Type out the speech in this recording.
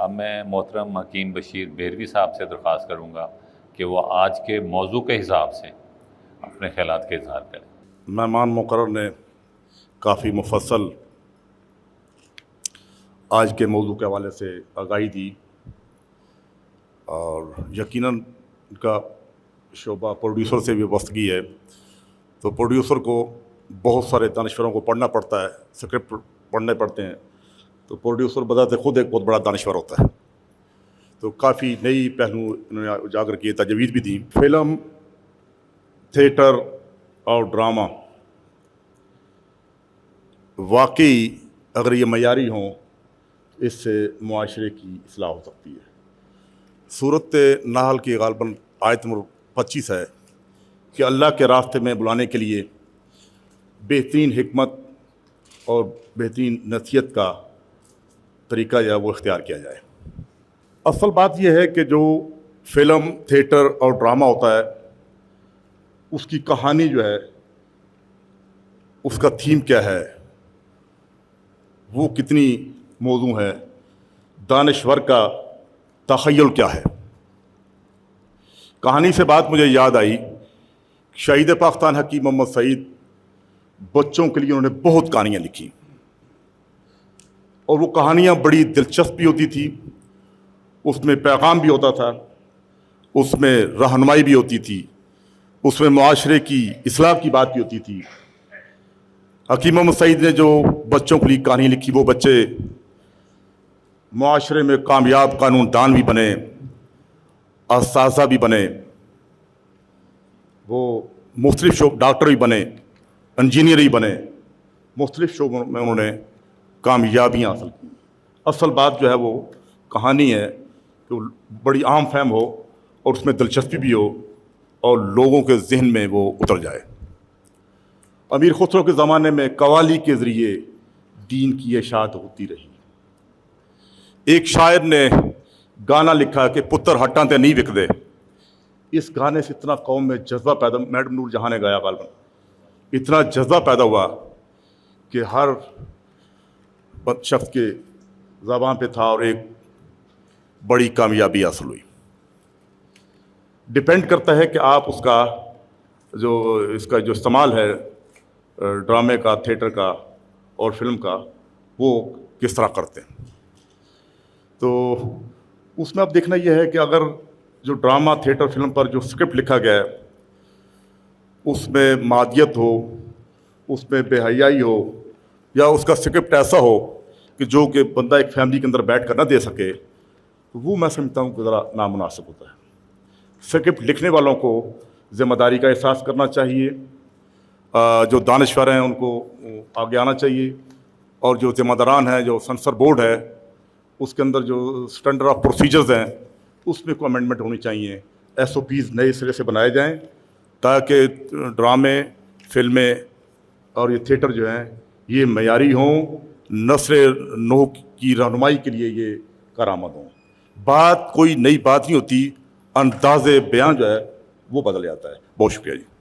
اب میں محترم حکیم بشیر بہروی صاحب سے درخواست کروں گا کہ وہ آج کے موضوع کے حساب سے اپنے خیالات کا اظہار کریں۔ مہمان مقرر نے کافی مفصل آج کے موضوع کے حوالے سے آگاہی دی، اور یقیناً ان کا شعبہ پروڈیوسر سے بھی وابستگی ہے، تو پروڈیوسر کو بہت سارے دانشوروں کو پڑھنا پڑتا ہے، اسکرپٹ پڑھنے پڑتے ہیں، تو پروڈیوسر بذات خود ایک بہت بڑا دانشور ہوتا ہے۔ تو کافی نئی پہلو انہوں نے اجاگر کیے، تجویز بھی دی۔ فلم، تھیٹر اور ڈرامہ واقعی اگر یہ معیاری ہوں، اس سے معاشرے کی اصلاح ہو سکتی ہے۔ سورۃ نحل کی غالباً آیت نمبر 25 ہے کہ اللہ کے راستے میں بلانے کے لیے بہترین حکمت اور بہترین نصیحت کا طریقہ جو ہے وہ اختیار کیا جائے۔ اصل بات یہ ہے کہ جو فلم، تھیٹر اور ڈرامہ ہوتا ہے، اس کی کہانی جو ہے، اس کا تھیم کیا ہے، وہ کتنی موزوں ہے، دانشور کا تخیل کیا ہے۔ کہانی سے بات مجھے یاد آئی، شہید پاکستان حکیم محمد سعید بچوں کے لیے انہوں نے بہت کہانیاں لکھی، اور وہ کہانیاں بڑی دلچسپ بھی ہوتی تھی، اس میں پیغام بھی ہوتا تھا، اس میں رہنمائی بھی ہوتی تھی، اس میں معاشرے کی اصلاح کی بات بھی ہوتی تھی۔ حکیم محمد سعید نے جو بچوں کے لیے کہانی لکھی، وہ بچے معاشرے میں کامیاب قانون دان بھی بنے، اساتذہ بھی بنے، وہ مختلف ڈاکٹر بھی بنے، انجینئر بھی بنے، مختلف شعبوں میں انہوں نے کامیابیاں حاصل کی۔ اصل بات جو ہے وہ کہانی ہے کہ وہ بڑی عام فہم ہو، اور اس میں دلچسپی بھی ہو، اور لوگوں کے ذہن میں وہ اتر جائے۔ امیر خسرو کے زمانے میں قوالی کے ذریعے دین کی اشاعت ہوتی رہی۔ ایک شاعر نے گانا لکھا کہ پتر ہٹاں تے نہیں وکدے۔ اس گانے سے اتنا قوم میں جذبہ پیدا، میڈم نور جہاں نے گایا غالباً، اتنا جذبہ پیدا ہوا کہ ہر شخص کے زبان پہ تھا، اور ایک بڑی کامیابی حاصل ہوئی۔ ڈپینڈ کرتا ہے کہ آپ اس کا جو استعمال ہے ڈرامے کا، تھیٹر کا اور فلم کا، وہ کس طرح کرتے ہیں۔ تو اس میں اب دیکھنا یہ ہے کہ اگر جو ڈرامہ، تھیٹر، فلم پر جو اسکرپٹ لکھا گیا ہے، اس میں مادیت ہو، اس میں بے حیائی ہو، یا اس کا اسکرپٹ ایسا ہو کہ جو کہ بندہ ایک فیملی کے اندر بیٹھ کر نہ دے سکے، تو وہ میں سمجھتا ہوں کہ ذرا نامناسب ہوتا ہے۔ اسکرپٹ لکھنے والوں کو ذمہ داری کا احساس کرنا چاہیے، جو دانشور ہیں ان کو آگے آنا چاہیے، اور جو ذمہ داران ہیں، جو سنسر بورڈ ہے، اس کے اندر جو اسٹینڈرڈ آف پروسیجرز ہیں، اس میں کوئی امینڈمنٹ ہونی چاہیے، ایس او پیز نئے سرے سے بنائے جائیں، تاکہ ڈرامے، فلمیں اور یہ تھیٹر جو ہیں یہ معیاری ہوں، نسل نو کی رہنمائی کے لیے یہ کارآمد ہوں۔ بات کوئی نئی بات نہیں ہوتی، انداز بیان جو ہے وہ بدل جاتا ہے۔ بہت شکریہ جی۔